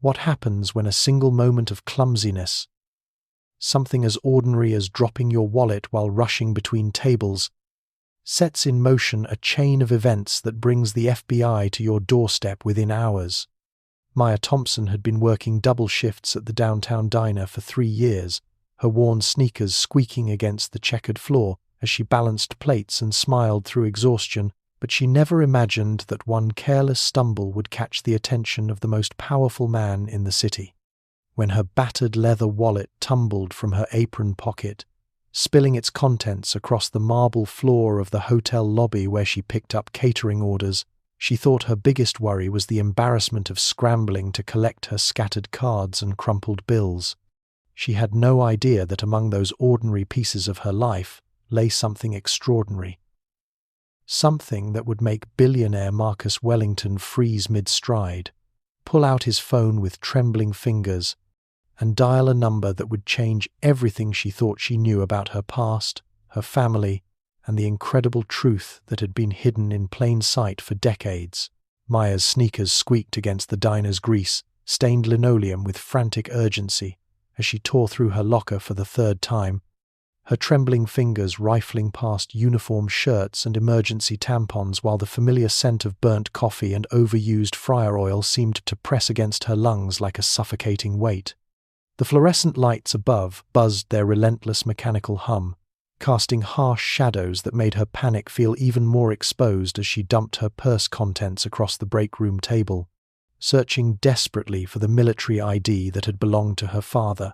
What happens when a single moment of clumsiness, something as ordinary as dropping your wallet while rushing between tables, sets in motion a chain of events that brings the FBI to your doorstep within hours? Maya Thompson had been working double shifts at the downtown diner for 3 years, her worn sneakers squeaking against the checkered floor as she balanced plates and smiled through exhaustion, but she never imagined that one careless stumble would catch the attention of the most powerful man in the city. When her battered leather wallet tumbled from her apron pocket, spilling its contents across the marble floor of the hotel lobby where she picked up catering orders, she thought her biggest worry was the embarrassment of scrambling to collect her scattered cards and crumpled bills. She had no idea that among those ordinary pieces of her life lay something extraordinary. Something that would make billionaire Marcus Wellington freeze mid-stride, pull out his phone with trembling fingers, and dial a number that would change everything she thought she knew about her past, her family, and the incredible truth that had been hidden in plain sight for decades. Maya's sneakers squeaked against the diner's grease-stained linoleum with frantic urgency as she tore through her locker for the 3rd time, her trembling fingers rifling past uniform shirts and emergency tampons while the familiar scent of burnt coffee and overused fryer oil seemed to press against her lungs like a suffocating weight. The fluorescent lights above buzzed their relentless mechanical hum, casting harsh shadows that made her panic feel even more exposed as she dumped her purse contents across the break room table, searching desperately for the military ID that had belonged to her father,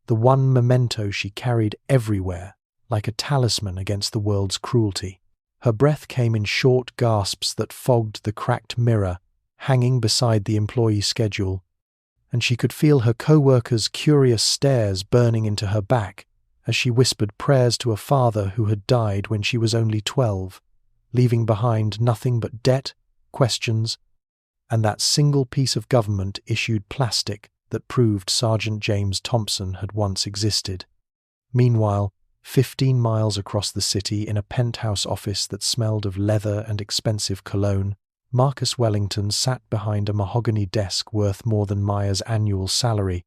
the one memento she carried everywhere, like a talisman against the world's cruelty. Her breath came in short gasps that fogged the cracked mirror hanging beside the employee schedule, and she could feel her co-workers' curious stares burning into her back as she whispered prayers to a father who had died when she was only 12, leaving behind nothing but debt, questions, and that single piece of government-issued plastic that proved Sergeant James Thompson had once existed. Meanwhile, 15 miles across the city in a penthouse office that smelled of leather and expensive cologne, Marcus Wellington sat behind a mahogany desk worth more than Maya's annual salary,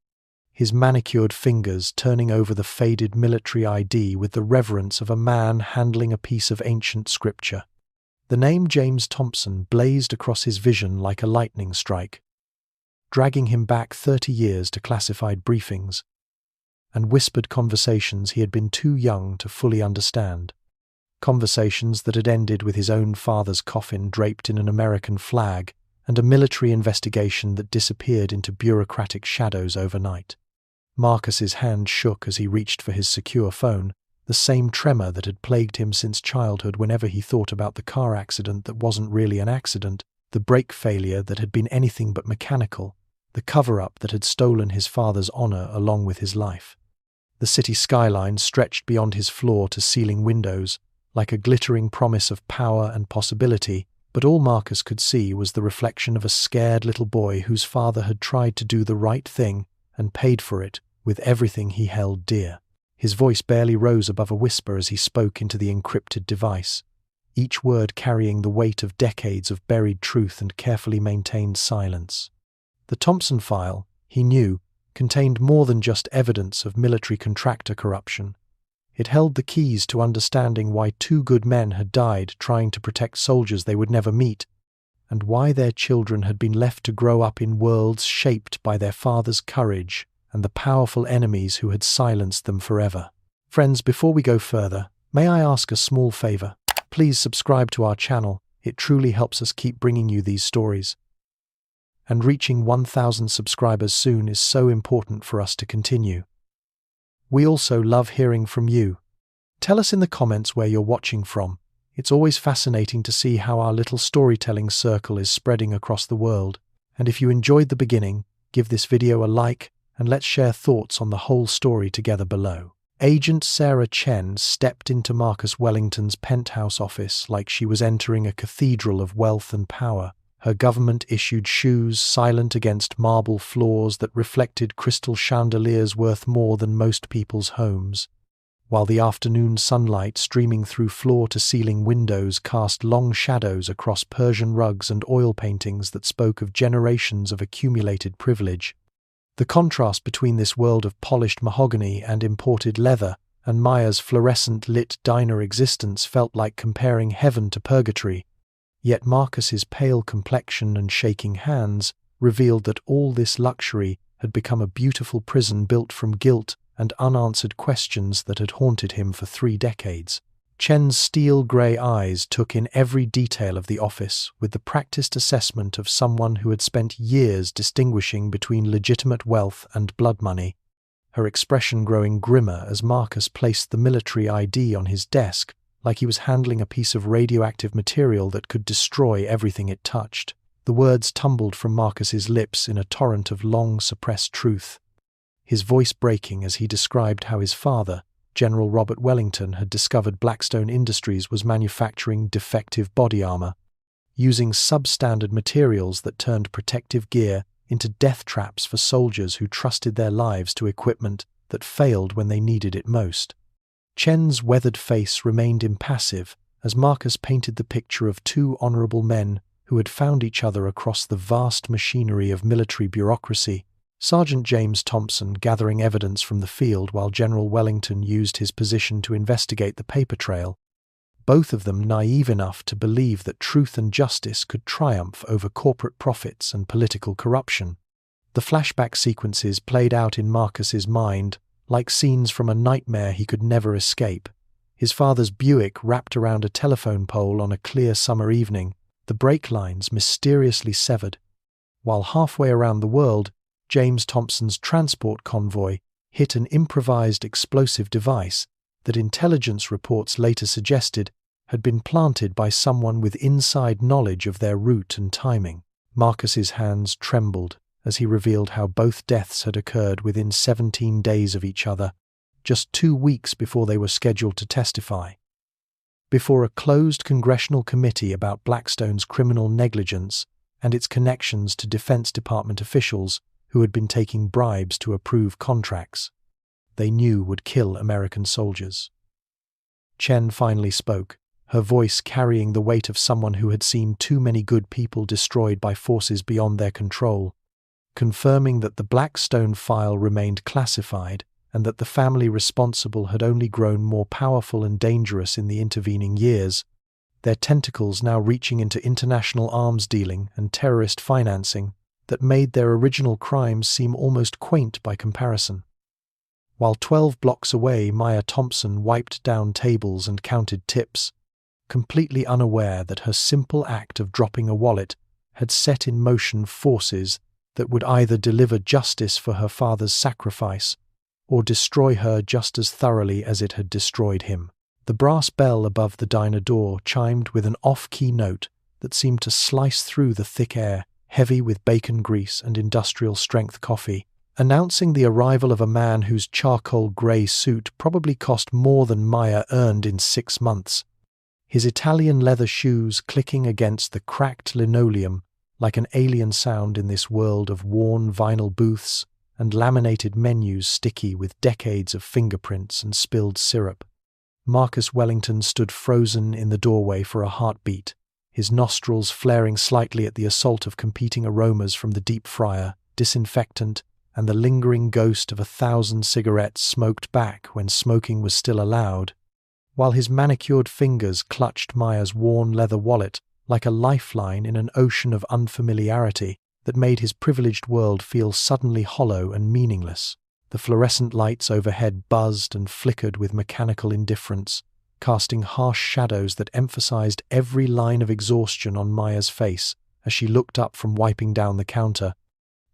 his manicured fingers turning over the faded military ID with the reverence of a man handling a piece of ancient scripture. The name James Thompson blazed across his vision like a lightning strike, dragging him back 30 years to classified briefings and whispered conversations he had been too young to fully understand. Conversations that had ended with his own father's coffin draped in an American flag and a military investigation that disappeared into bureaucratic shadows overnight. Marcus's hand shook as he reached for his secure phone, the same tremor that had plagued him since childhood whenever he thought about the car accident that wasn't really an accident, the brake failure that had been anything but mechanical, the cover-up that had stolen his father's honor along with his life. The city skyline stretched beyond his floor-to-ceiling windows, like a glittering promise of power and possibility, but all Marcus could see was the reflection of a scared little boy whose father had tried to do the right thing and paid for it with everything he held dear. His voice barely rose above a whisper as he spoke into the encrypted device, each word carrying the weight of decades of buried truth and carefully maintained silence. The Thompson file, he knew, contained more than just evidence of military contractor corruption. It held the keys to understanding why 2 good men had died trying to protect soldiers they would never meet, and why their children had been left to grow up in worlds shaped by their father's courage and the powerful enemies who had silenced them forever. Friends, before we go further, may I ask a small favor? Please subscribe to our channel. It truly helps us keep bringing you these stories. And reaching 1,000 subscribers soon is so important for us to continue. We also love hearing from you. Tell us in the comments where you're watching from. It's always fascinating to see how our little storytelling circle is spreading across the world. And if you enjoyed the beginning, give this video a like, and let's share thoughts on the whole story together below. Agent Sarah Chen stepped into Marcus Wellington's penthouse office like she was entering a cathedral of wealth and power, her government-issued shoes silent against marble floors that reflected crystal chandeliers worth more than most people's homes. while the afternoon sunlight streaming through floor-to-ceiling windows cast long shadows across Persian rugs and oil paintings that spoke of generations of accumulated privilege. The contrast between this world of polished mahogany and imported leather and Maya's fluorescent-lit diner existence felt like comparing heaven to purgatory. Yet Marcus's pale complexion and shaking hands revealed that all this luxury had become a beautiful prison built from guilt and unanswered questions that had haunted him for 3 decades. Chen's steel-grey eyes took in every detail of the office with the practiced assessment of someone who had spent years distinguishing between legitimate wealth and blood money, her expression growing grimmer as Marcus placed the military ID on his desk like he was handling a piece of radioactive material that could destroy everything it touched. The words tumbled from Marcus's lips in a torrent of long-suppressed truth, his voice breaking as he described how his father, General Robert Wellington, had discovered Blackstone Industries was manufacturing defective body armor, using substandard materials that turned protective gear into death traps for soldiers who trusted their lives to equipment that failed when they needed it most. Chen's weathered face remained impassive as Marcus painted the picture of 2 honorable men who had found each other across the vast machinery of military bureaucracy. Sergeant James Thompson gathering evidence from the field while General Wellington used his position to investigate the paper trail, both of them naive enough to believe that truth and justice could triumph over corporate profits and political corruption. The flashback sequences played out in Marcus's mind like scenes from a nightmare he could never escape. His father's Buick wrapped around a telephone pole on a clear summer evening, the brake lines mysteriously severed, while halfway around the world, James Thompson's transport convoy hit an improvised explosive device that intelligence reports later suggested had been planted by someone with inside knowledge of their route and timing. Marcus's hands trembled as he revealed how both deaths had occurred within 17 days of each other, just 2 weeks before they were scheduled to testify. Before a closed congressional committee about Blackstone's criminal negligence and its connections to Defense Department officials who had been taking bribes to approve contracts they knew would kill American soldiers. Chen finally spoke, her voice carrying the weight of someone who had seen too many good people destroyed by forces beyond their control, confirming that the Blackstone file remained classified and that the family responsible had only grown more powerful and dangerous in the intervening years, their tentacles now reaching into international arms dealing and terrorist financing that made their original crimes seem almost quaint by comparison. While 12 blocks away, Maya Thompson wiped down tables and counted tips, completely unaware that her simple act of dropping a wallet had set in motion forces that would either deliver justice for her father's sacrifice or destroy her just as thoroughly as it had destroyed him. The brass bell above the diner door chimed with an off-key note that seemed to slice through the thick air, heavy with bacon grease and industrial-strength coffee, announcing the arrival of a man whose charcoal grey suit probably cost more than Maya earned in 6 months, his Italian leather shoes clicking against the cracked linoleum like an alien sound in this world of worn vinyl booths and laminated menus sticky with decades of fingerprints and spilled syrup. Marcus Wellington stood frozen in the doorway for a heartbeat, his nostrils flaring slightly at the assault of competing aromas from the deep fryer, disinfectant, and the lingering ghost of 1,000 cigarettes smoked back when smoking was still allowed, while his manicured fingers clutched Maya's worn leather wallet like a lifeline in an ocean of unfamiliarity that made his privileged world feel suddenly hollow and meaningless. The fluorescent lights overhead buzzed and flickered with mechanical indifference, casting harsh shadows that emphasized every line of exhaustion on Maya's face as she looked up from wiping down the counter,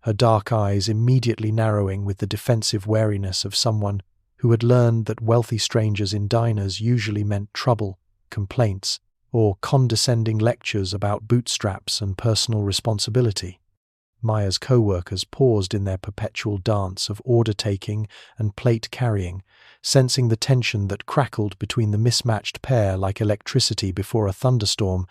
her dark eyes immediately narrowing with the defensive wariness of someone who had learned that wealthy strangers in diners usually meant trouble, complaints, or condescending lectures about bootstraps and personal responsibility. Maya's co-workers paused in their perpetual dance of order-taking and plate-carrying, sensing the tension that crackled between the mismatched pair like electricity before a thunderstorm,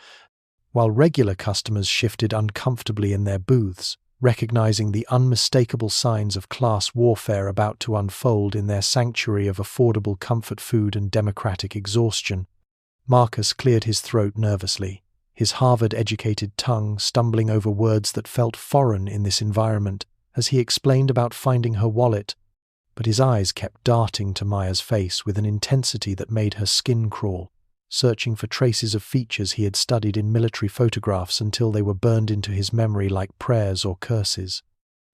while regular customers shifted uncomfortably in their booths, recognizing the unmistakable signs of class warfare about to unfold in their sanctuary of affordable comfort food and democratic exhaustion. Marcus cleared his throat nervously, his Harvard-educated tongue stumbling over words that felt foreign in this environment as he explained about finding her wallet, but his eyes kept darting to Maya's face with an intensity that made her skin crawl, searching for traces of features he had studied in military photographs until they were burned into his memory like prayers or curses.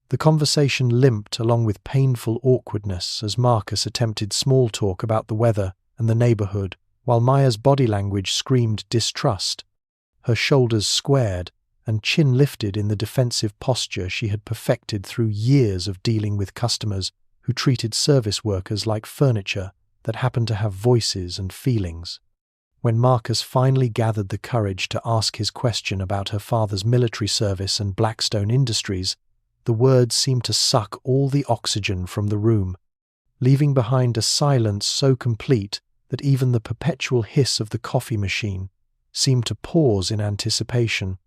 The conversation limped along with painful awkwardness as Marcus attempted small talk about the weather and the neighborhood, while Maya's body language screamed distrust. Her shoulders squared and chin lifted in the defensive posture she had perfected through years of dealing with customers who treated service workers like furniture that happened to have voices and feelings. When Marcus finally gathered the courage to ask his question about her father's military service and Blackstone Industries, the words seemed to suck all the oxygen from the room, leaving behind a silence so complete that even the perpetual hiss of the coffee machine seemed to pause in anticipation,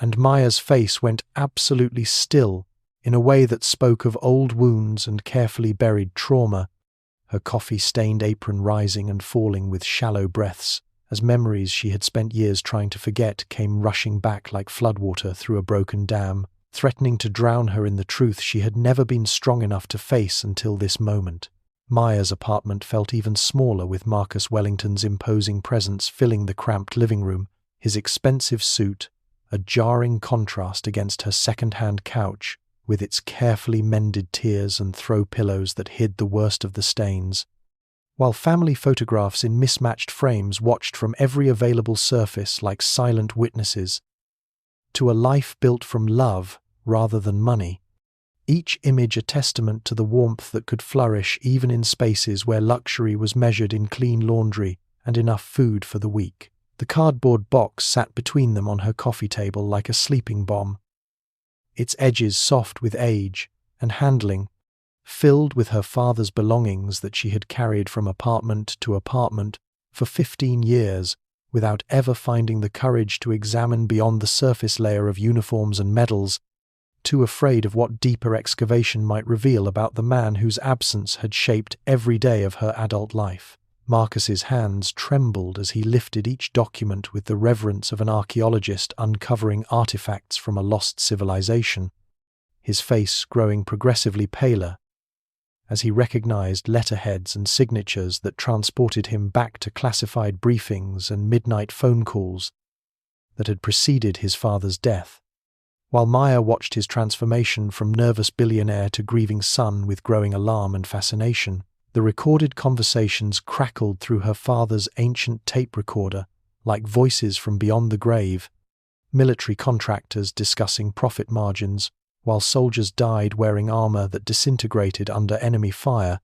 and Maya's face went absolutely still in a way that spoke of old wounds and carefully buried trauma, her coffee-stained apron rising and falling with shallow breaths as memories she had spent years trying to forget came rushing back like floodwater through a broken dam, threatening to drown her in the truth she had never been strong enough to face until this moment. Maya's apartment felt even smaller with Marcus Wellington's imposing presence filling the cramped living room, his expensive suit, a jarring contrast against her second-hand couch, with its carefully mended tiers and throw pillows that hid the worst of the stains, while family photographs in mismatched frames watched from every available surface like silent witnesses to a life built from love rather than money, each image a testament to the warmth that could flourish even in spaces where luxury was measured in clean laundry and enough food for the week. The cardboard box sat between them on her coffee table like a sleeping bomb, its edges soft with age and handling, filled with her father's belongings that she had carried from apartment to apartment for 15 years without ever finding the courage to examine beyond the surface layer of uniforms and medals, too afraid of what deeper excavation might reveal about the man whose absence had shaped every day of her adult life. Marcus's hands trembled as he lifted each document with the reverence of an archaeologist uncovering artifacts from a lost civilization, his face growing progressively paler as he recognized letterheads and signatures that transported him back to classified briefings and midnight phone calls that had preceded his father's death. While Maya watched his transformation from nervous billionaire to grieving son with growing alarm and fascination, the recorded conversations crackled through her father's ancient tape recorder like voices from beyond the grave, military contractors discussing profit margins, while soldiers died wearing armor that disintegrated under enemy fire,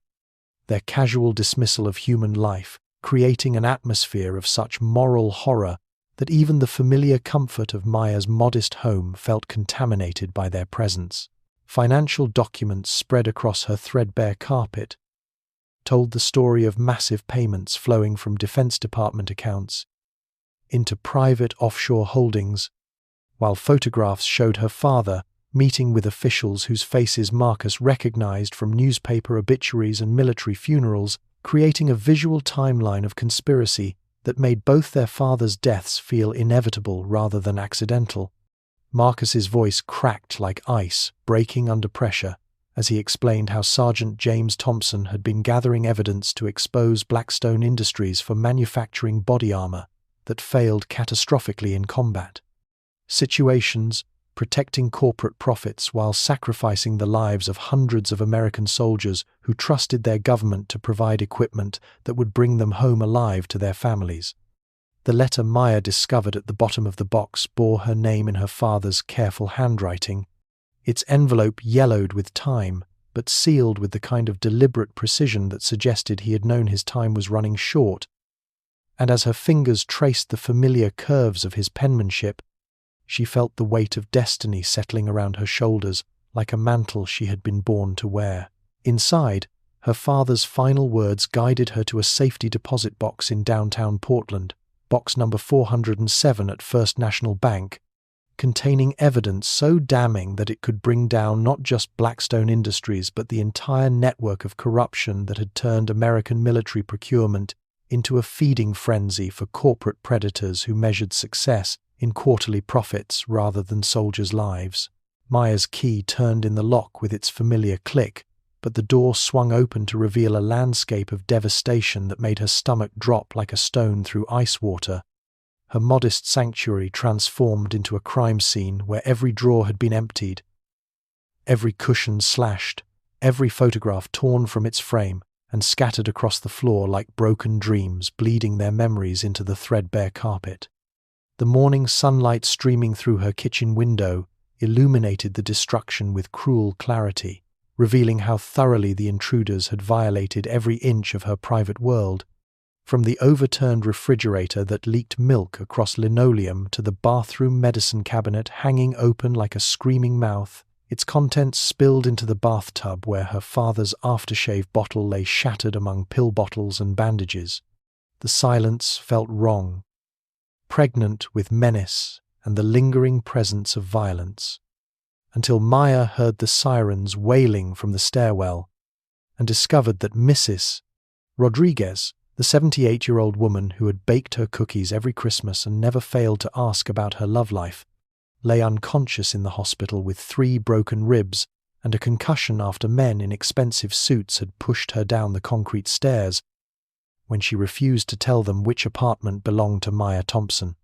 their casual dismissal of human life, creating an atmosphere of such moral horror that even the familiar comfort of Maya's modest home felt contaminated by their presence. Financial documents spread across her threadbare carpet told the story of massive payments flowing from Defense Department accounts into private offshore holdings, while photographs showed her father meeting with officials whose faces Marcus recognized from newspaper obituaries and military funerals, creating a visual timeline of conspiracy that made both their fathers' deaths feel inevitable rather than accidental. Marcus's voice cracked like ice, breaking under pressure, as he explained how Sergeant James Thompson had been gathering evidence to expose Blackstone Industries for manufacturing body armor that failed catastrophically in combat situations, protecting corporate profits while sacrificing the lives of hundreds of American soldiers who trusted their government to provide equipment that would bring them home alive to their families. The letter Maya discovered at the bottom of the box bore her name in her father's careful handwriting, its envelope yellowed with time, but sealed with the kind of deliberate precision that suggested he had known his time was running short. And as her fingers traced the familiar curves of his penmanship, she felt the weight of destiny settling around her shoulders like a mantle she had been born to wear. Inside, her father's final words guided her to a safety deposit box in downtown Portland, box number 407 at First National Bank, containing evidence so damning that it could bring down not just Blackstone Industries but the entire network of corruption that had turned American military procurement into a feeding frenzy for corporate predators who measured success in quarterly profits rather than soldiers' lives. Maya's key turned in the lock with its familiar click, but the door swung open to reveal a landscape of devastation that made her stomach drop like a stone through ice water. Her modest sanctuary transformed into a crime scene where every drawer had been emptied, every cushion slashed, every photograph torn from its frame and scattered across the floor like broken dreams, bleeding their memories into the threadbare carpet. The morning sunlight streaming through her kitchen window illuminated the destruction with cruel clarity, revealing how thoroughly the intruders had violated every inch of her private world. From the overturned refrigerator that leaked milk across linoleum to the bathroom medicine cabinet hanging open like a screaming mouth, its contents spilled into the bathtub where her father's aftershave bottle lay shattered among pill bottles and bandages. The silence felt wrong, pregnant with menace and the lingering presence of violence, until Maya heard the sirens wailing from the stairwell and discovered that Mrs. Rodriguez, the 78-year-old woman who had baked her cookies every Christmas and never failed to ask about her love life, lay unconscious in the hospital with 3 broken ribs and a concussion after men in expensive suits had pushed her down the concrete stairs when she refused to tell them which apartment belonged to Maya Thompson.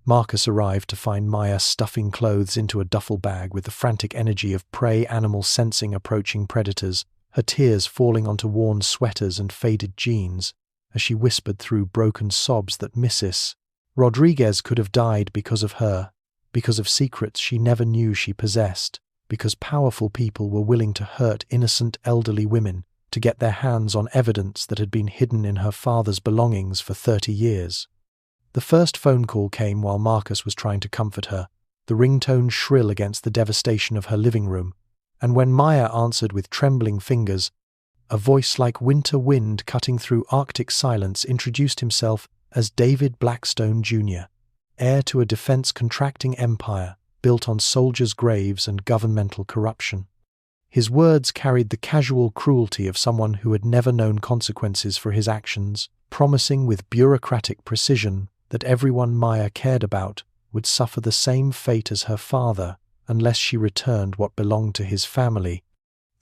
Marcus arrived to find Maya stuffing clothes into a duffel bag with the frantic energy of prey animals sensing approaching predators, her tears falling onto worn sweaters and faded jeans, as she whispered through broken sobs that Mrs. Rodriguez could have died because of her, because of secrets she never knew she possessed, because powerful people were willing to hurt innocent elderly women to get their hands on evidence that had been hidden in her father's belongings for 30 years. The first phone call came while Marcus was trying to comfort her, the ringtone shrill against the devastation of her living room, and when Maya answered with trembling fingers, a voice like winter wind cutting through Arctic silence introduced himself as David Blackstone Jr., heir to a defense contracting empire built on soldiers' graves and governmental corruption. His words carried the casual cruelty of someone who had never known consequences for his actions, promising with bureaucratic precision that everyone Maya cared about would suffer the same fate as her father unless she returned what belonged to his family,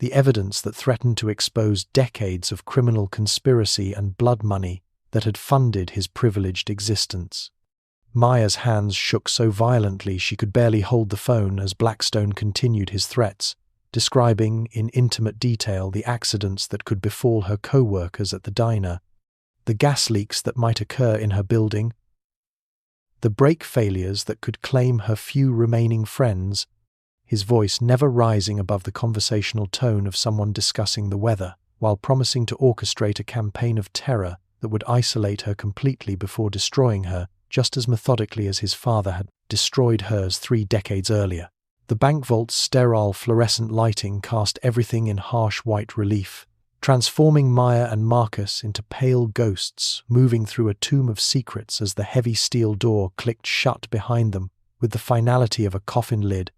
the evidence that threatened to expose decades of criminal conspiracy and blood money that had funded his privileged existence. Maya's hands shook so violently she could barely hold the phone as Blackstone continued his threats, describing in intimate detail the accidents that could befall her co-workers at the diner, the gas leaks that might occur in her building, the brake failures that could claim her few remaining friends, his voice never rising above the conversational tone of someone discussing the weather, while promising to orchestrate a campaign of terror that would isolate her completely before destroying her, just as methodically as his father had destroyed hers 3 decades earlier. The bank vault's sterile fluorescent lighting cast everything in harsh white relief, transforming Maya and Marcus into pale ghosts moving through a tomb of secrets as the heavy steel door clicked shut behind them with the finality of a coffin lid,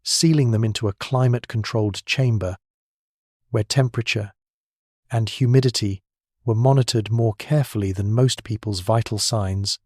sealing them into a climate-controlled chamber where temperature and humidity were monitored more carefully than most people's vital signs,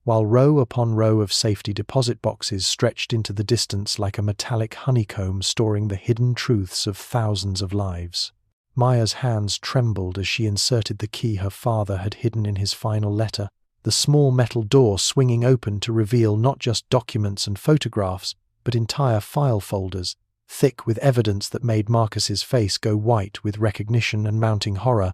while row upon row of safety deposit boxes stretched into the distance like a metallic honeycomb storing the hidden truths of thousands of lives. Maya's hands trembled as she inserted the key her father had hidden in his final letter, the small metal door swinging open to reveal not just documents and photographs, but entire file folders, thick with evidence that made Marcus's face go white with recognition and mounting horror,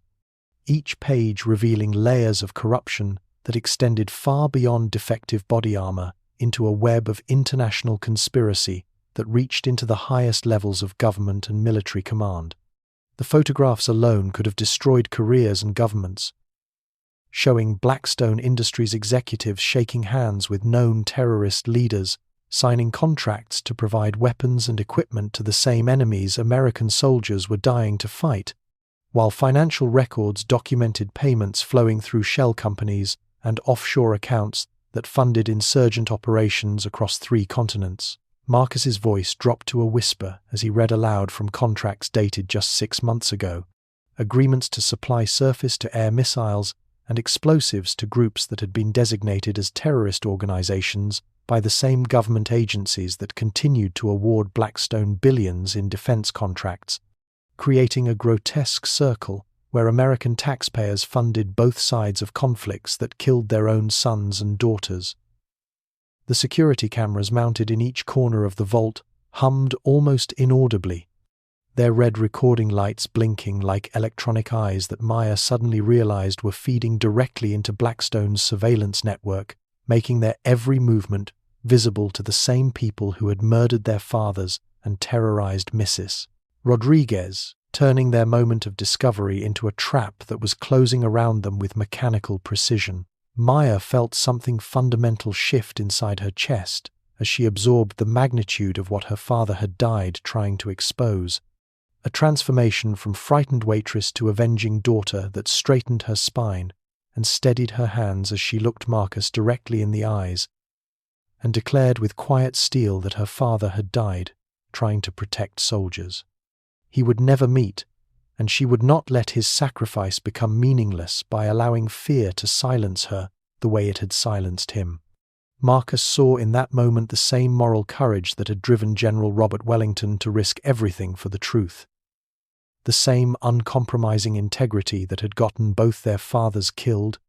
each page revealing layers of corruption that extended far beyond defective body armor into a web of international conspiracy that reached into the highest levels of government and military command. The photographs alone could have destroyed careers and governments, showing Blackstone Industries executives shaking hands with known terrorist leaders, signing contracts to provide weapons and equipment to the same enemies American soldiers were dying to fight, while financial records documented payments flowing through shell companies and offshore accounts that funded insurgent operations across 3 continents. Marcus's voice dropped to a whisper as he read aloud from contracts dated just 6 months ago, agreements to supply surface-to-air missiles and explosives to groups that had been designated as terrorist organizations by the same government agencies that continued to award Blackstone billions in defense contracts, creating a grotesque circle where American taxpayers funded both sides of conflicts that killed their own sons and daughters. The security cameras mounted in each corner of the vault hummed almost inaudibly, their red recording lights blinking like electronic eyes that Maya suddenly realized were feeding directly into Blackstone's surveillance network, making their every movement visible to the same people who had murdered their fathers and terrorized Mrs. Rodriguez, turning their moment of discovery into a trap that was closing around them with mechanical precision. Maya felt something fundamental shift inside her chest as she absorbed the magnitude of what her father had died trying to expose. A transformation from frightened waitress to avenging daughter that straightened her spine and steadied her hands as she looked Marcus directly in the eyes and declared with quiet steel that her father had died trying to protect soldiers. He would never meet, and she would not let his sacrifice become meaningless by allowing fear to silence her the way it had silenced him. Marcus saw in that moment the same moral courage that had driven General Robert Wellington to risk everything for the truth. The same uncompromising integrity that had gotten both their fathers killed,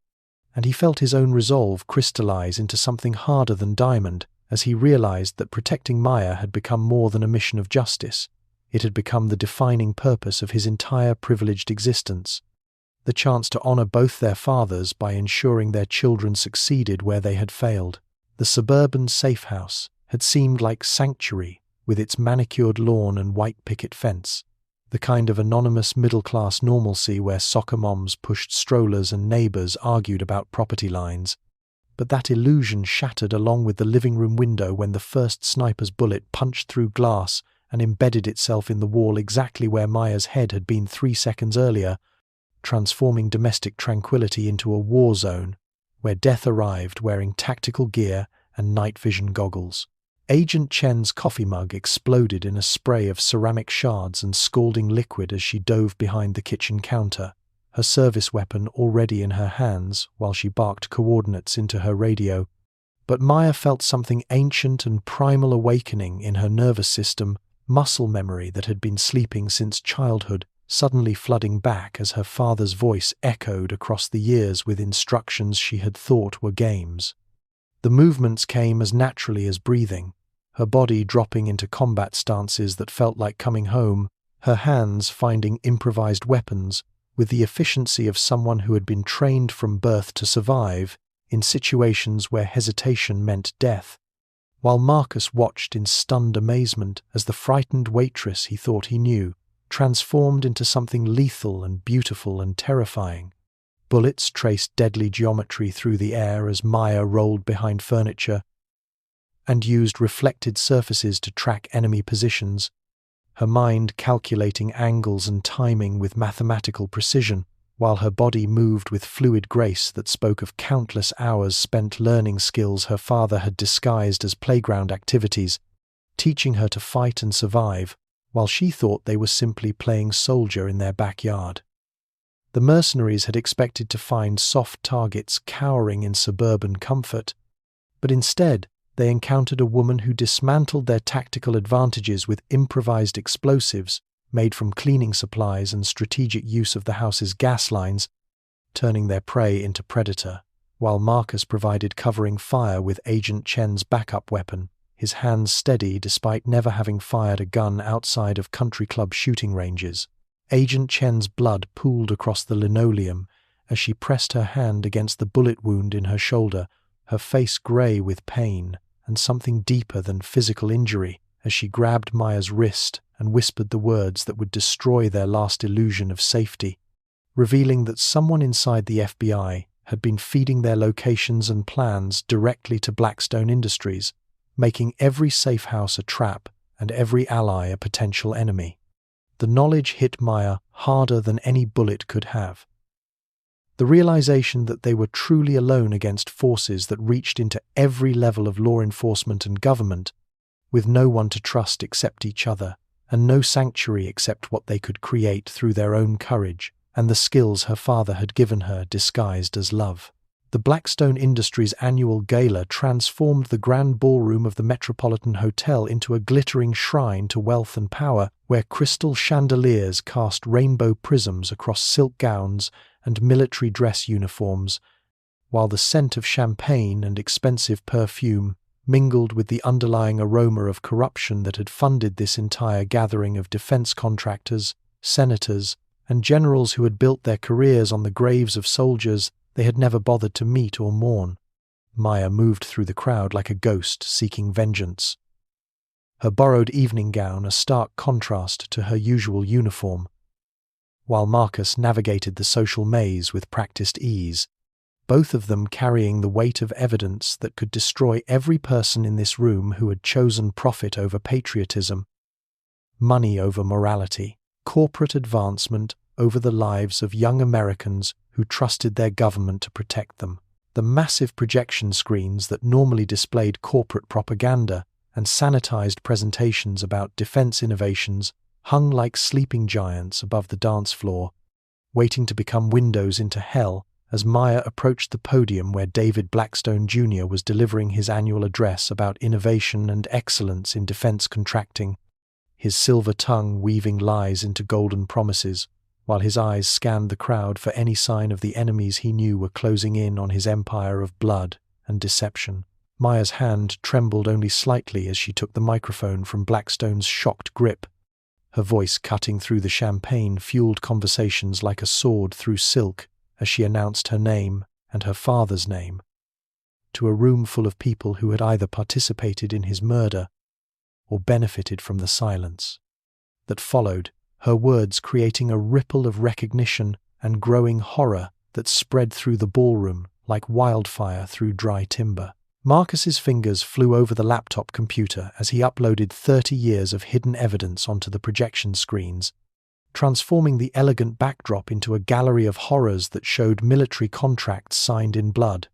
and he felt his own resolve crystallize into something harder than diamond as he realized that protecting Maya had become more than a mission of justice. It had become the defining purpose of his entire privileged existence. The chance to honor both their fathers by ensuring their children succeeded where they had failed. The suburban safe house had seemed like sanctuary with its manicured lawn and white picket fence, the kind of anonymous middle-class normalcy where soccer moms pushed strollers and neighbors argued about property lines. But that illusion shattered along with the living room window when the first sniper's bullet punched through glass and embedded itself in the wall exactly where Maya's head had been 3 seconds earlier, transforming domestic tranquility into a war zone where death arrived wearing tactical gear and night vision goggles. Agent Chen's coffee mug exploded in a spray of ceramic shards and scalding liquid as she dove behind the kitchen counter, her service weapon already in her hands while she barked coordinates into her radio. But Maya felt something ancient and primal awakening in her nervous system, muscle memory that had been sleeping since childhood, suddenly flooding back as her father's voice echoed across the years with instructions she had thought were games. The movements came as naturally as breathing, her body dropping into combat stances that felt like coming home, her hands finding improvised weapons with the efficiency of someone who had been trained from birth to survive in situations where hesitation meant death, while Marcus watched in stunned amazement as the frightened waitress he thought he knew transformed into something lethal and beautiful and terrifying. Bullets traced deadly geometry through the air as Maya rolled behind furniture and used reflected surfaces to track enemy positions, her mind calculating angles and timing with mathematical precision, while her body moved with fluid grace that spoke of countless hours spent learning skills her father had disguised as playground activities, teaching her to fight and survive, while she thought they were simply playing soldier in their backyard. The mercenaries had expected to find soft targets cowering in suburban comfort, but instead they encountered a woman who dismantled their tactical advantages with improvised explosives made from cleaning supplies and strategic use of the house's gas lines, turning their prey into predator, while Marcus provided covering fire with Agent Chen's backup weapon, his hands steady despite never having fired a gun outside of country club shooting ranges. Agent Chen's blood pooled across the linoleum as she pressed her hand against the bullet wound in her shoulder, her face grey with pain and something deeper than physical injury as she grabbed Maya's wrist and whispered the words that would destroy their last illusion of safety, revealing that someone inside the FBI had been feeding their locations and plans directly to Blackstone Industries, making every safe house a trap and every ally a potential enemy. The knowledge hit Maya harder than any bullet could have. The realization that they were truly alone against forces that reached into every level of law enforcement and government, with no one to trust except each other, and no sanctuary except what they could create through their own courage and the skills her father had given her disguised as love. The Blackstone Industries annual gala transformed the grand ballroom of the Metropolitan Hotel into a glittering shrine to wealth and power, where crystal chandeliers cast rainbow prisms across silk gowns and military dress uniforms, while the scent of champagne and expensive perfume mingled with the underlying aroma of corruption that had funded this entire gathering of defense contractors, senators, and generals who had built their careers on the graves of soldiers they had never bothered to meet or mourn. Maya moved through the crowd like a ghost seeking vengeance, her borrowed evening gown a stark contrast to her usual uniform, while Marcus navigated the social maze with practiced ease, both of them carrying the weight of evidence that could destroy every person in this room who had chosen profit over patriotism, money over morality, corporate advancement over the lives of young Americans who trusted their government to protect them. The massive projection screens that normally displayed corporate propaganda and sanitized presentations about defense innovations hung like sleeping giants above the dance floor, waiting to become windows into hell as Maya approached the podium where David Blackstone Jr. was delivering his annual address about innovation and excellence in defense contracting, his silver tongue weaving lies into golden promises, while his eyes scanned the crowd for any sign of the enemies he knew were closing in on his empire of blood and deception. Maya's hand trembled only slightly as she took the microphone from Blackstone's shocked grip, her voice cutting through the champagne-fueled conversations like a sword through silk as she announced her name and her father's name, to a room full of people who had either participated in his murder or benefited from the silence that followed, her words creating a ripple of recognition and growing horror that spread through the ballroom like wildfire through dry timber. Marcus's fingers flew over the laptop computer as he uploaded 30 years of hidden evidence onto the projection screens, transforming the elegant backdrop into a gallery of horrors that showed military contracts signed in blood,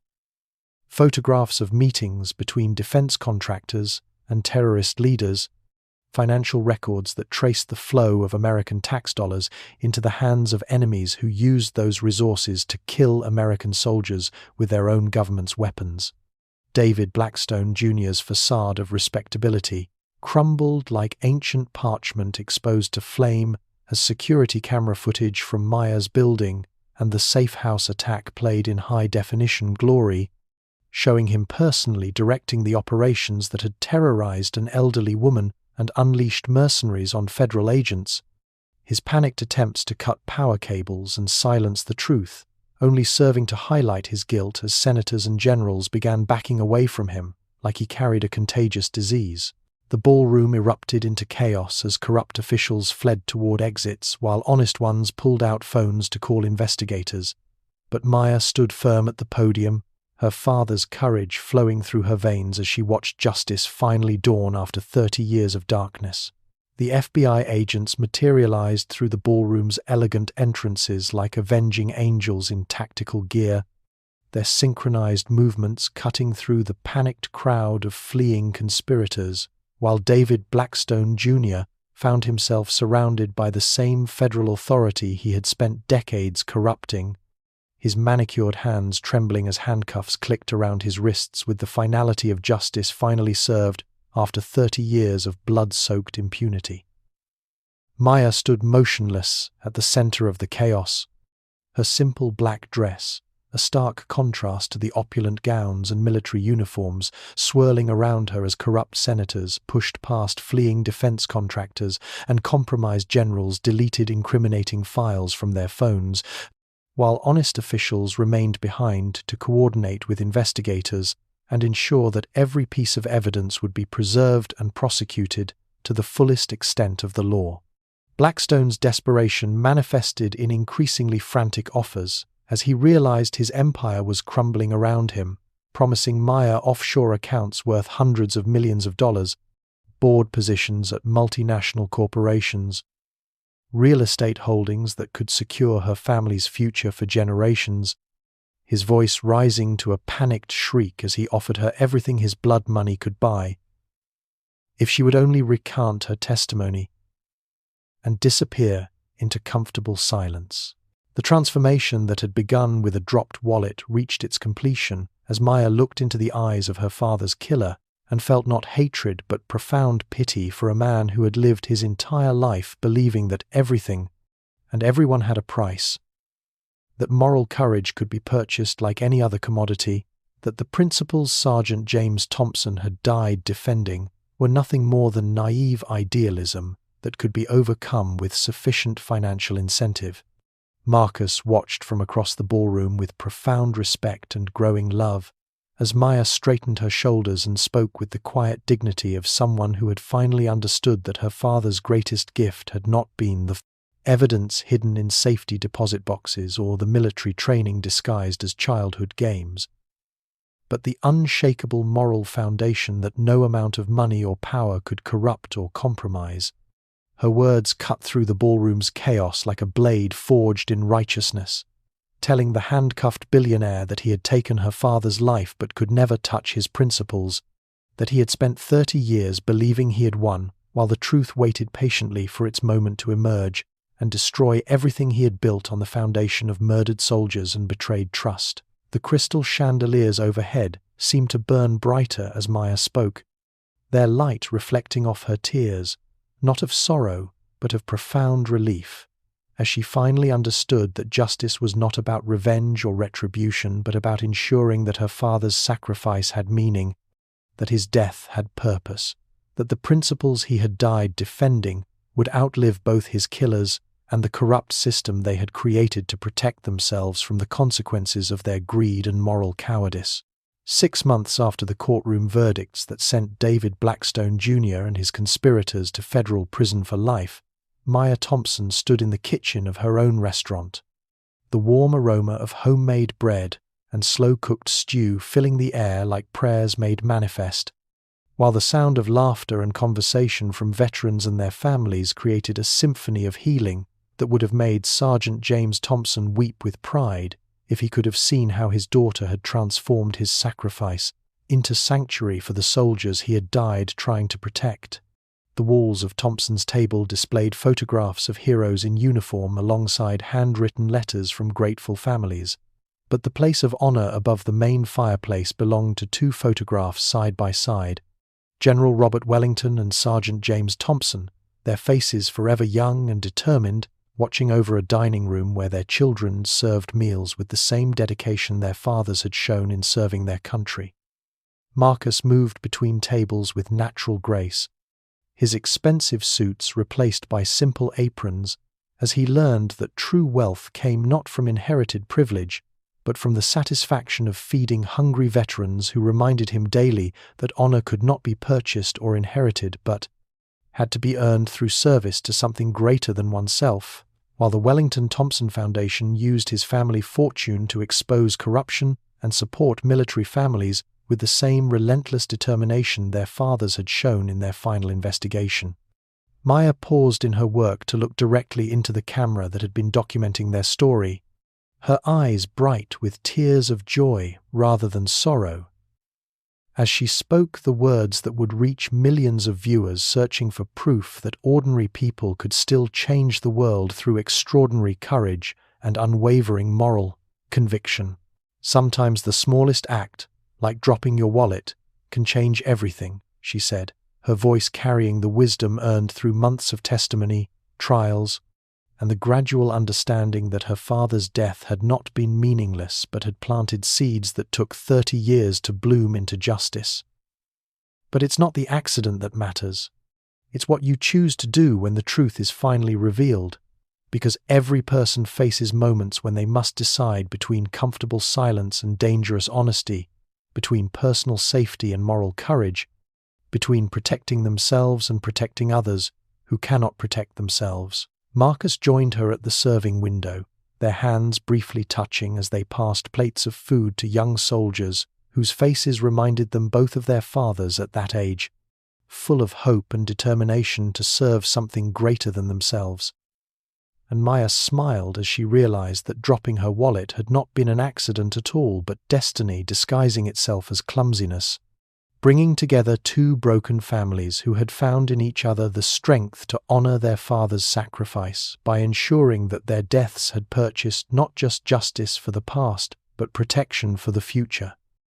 photographs of meetings between defense contractors and terrorist leaders, financial records that traced the flow of American tax dollars into the hands of enemies who used those resources to kill American soldiers with their own government's weapons. David Blackstone Jr.'s facade of respectability crumbled like ancient parchment exposed to flame as security camera footage from Maya's building and the safe house attack played in high-definition glory, showing him personally directing the operations that had terrorized an elderly woman and unleashed mercenaries on federal agents, his panicked attempts to cut power cables and silence the truth, only serving to highlight his guilt as senators and generals began backing away from him like he carried a contagious disease. The ballroom erupted into chaos as corrupt officials fled toward exits while honest ones pulled out phones to call investigators. But Maya stood firm at the podium, her father's courage flowing through her veins as she watched justice finally dawn after 30 years of darkness. The FBI agents materialized through the ballroom's elegant entrances like avenging angels in tactical gear, their synchronized movements cutting through the panicked crowd of fleeing conspirators, while David Blackstone Jr. found himself surrounded by the same federal authority he had spent decades corrupting, his manicured hands trembling as handcuffs clicked around his wrists with the finality of justice finally served after 30 years of blood-soaked impunity. Maya stood motionless at the center of the chaos, her simple black dress, a stark contrast to the opulent gowns and military uniforms swirling around her as corrupt senators pushed past fleeing defense contractors and compromised generals deleted incriminating files from their phones, while honest officials remained behind to coordinate with investigators and ensure that every piece of evidence would be preserved and prosecuted to the fullest extent of the law. Blackstone's desperation manifested in increasingly frantic offers as he realized his empire was crumbling around him, promising Maya offshore accounts worth hundreds of millions of dollars, board positions at multinational corporations, real estate holdings that could secure her family's future for generations, his voice rising to a panicked shriek as he offered her everything his blood money could buy, if she would only recant her testimony and disappear into comfortable silence. The transformation that had begun with a dropped wallet reached its completion as Maya looked into the eyes of her father's killer and felt not hatred but profound pity for a man who had lived his entire life believing that everything and everyone had a price, that moral courage could be purchased like any other commodity, that the principles Sergeant James Thompson had died defending were nothing more than naive idealism that could be overcome with sufficient financial incentive. Marcus watched from across the ballroom with profound respect and growing love as Maya straightened her shoulders and spoke with the quiet dignity of someone who had finally understood that her father's greatest gift had not been the evidence hidden in safety deposit boxes or the military training disguised as childhood games, but the unshakable moral foundation that no amount of money or power could corrupt or compromise. Her words cut through the ballroom's chaos like a blade forged in righteousness, telling the handcuffed billionaire that he had taken her father's life but could never touch his principles, that he had spent 30 years believing he had won, while the truth waited patiently for its moment to emerge and destroy everything he had built on the foundation of murdered soldiers and betrayed trust. The crystal chandeliers overhead seemed to burn brighter as Maya spoke, their light reflecting off her tears, not of sorrow, but of profound relief, as she finally understood that justice was not about revenge or retribution, but about ensuring that her father's sacrifice had meaning, that his death had purpose, that the principles he had died defending would outlive both his killers and the corrupt system they had created to protect themselves from the consequences of their greed and moral cowardice. 6 months after the courtroom verdicts that sent David Blackstone Jr. and his conspirators to federal prison for life, Maya Thompson stood in the kitchen of her own restaurant, the warm aroma of homemade bread and slow-cooked stew filling the air like prayers made manifest, while the sound of laughter and conversation from veterans and their families created a symphony of healing that would have made Sergeant James Thompson weep with pride if he could have seen how his daughter had transformed his sacrifice into sanctuary for the soldiers he had died trying to protect. The walls of Thompson's table displayed photographs of heroes in uniform alongside handwritten letters from grateful families, but the place of honor above the main fireplace belonged to 2 photographs side by side, General Robert Wellington and Sergeant James Thompson, their faces forever young and determined, watching over a dining room where their children served meals with the same dedication their fathers had shown in serving their country. Marcus moved between tables with natural grace, his expensive suits replaced by simple aprons, as he learned that true wealth came not from inherited privilege, but from the satisfaction of feeding hungry veterans who reminded him daily that honor could not be purchased or inherited, but had to be earned through service to something greater than oneself, while the Wellington Thompson Foundation used his family fortune to expose corruption and support military families with the same relentless determination their fathers had shown in their final investigation. Maya paused in her work to look directly into the camera that had been documenting their story, her eyes bright with tears of joy rather than sorrow, as she spoke the words that would reach millions of viewers searching for proof that ordinary people could still change the world through extraordinary courage and unwavering moral conviction. Sometimes the smallest act, like dropping your wallet, can change everything, she said, her voice carrying the wisdom earned through months of testimony, trials, and the gradual understanding that her father's death had not been meaningless but had planted seeds that took 30 years to bloom into justice. But it's not the accident that matters. It's what you choose to do when the truth is finally revealed, because every person faces moments when they must decide between comfortable silence and dangerous honesty, between personal safety and moral courage, between protecting themselves and protecting others who cannot protect themselves. Marcus joined her at the serving window, their hands briefly touching as they passed plates of food to young soldiers whose faces reminded them both of their fathers at that age, full of hope and determination to serve something greater than themselves. and Maya smiled as she realized that dropping her wallet had not been an accident at all, but destiny disguising itself as clumsiness, bringing together two broken families who had found in each other the strength to honor their father's sacrifice by ensuring that their deaths had purchased not just justice for the past, but protection for the future.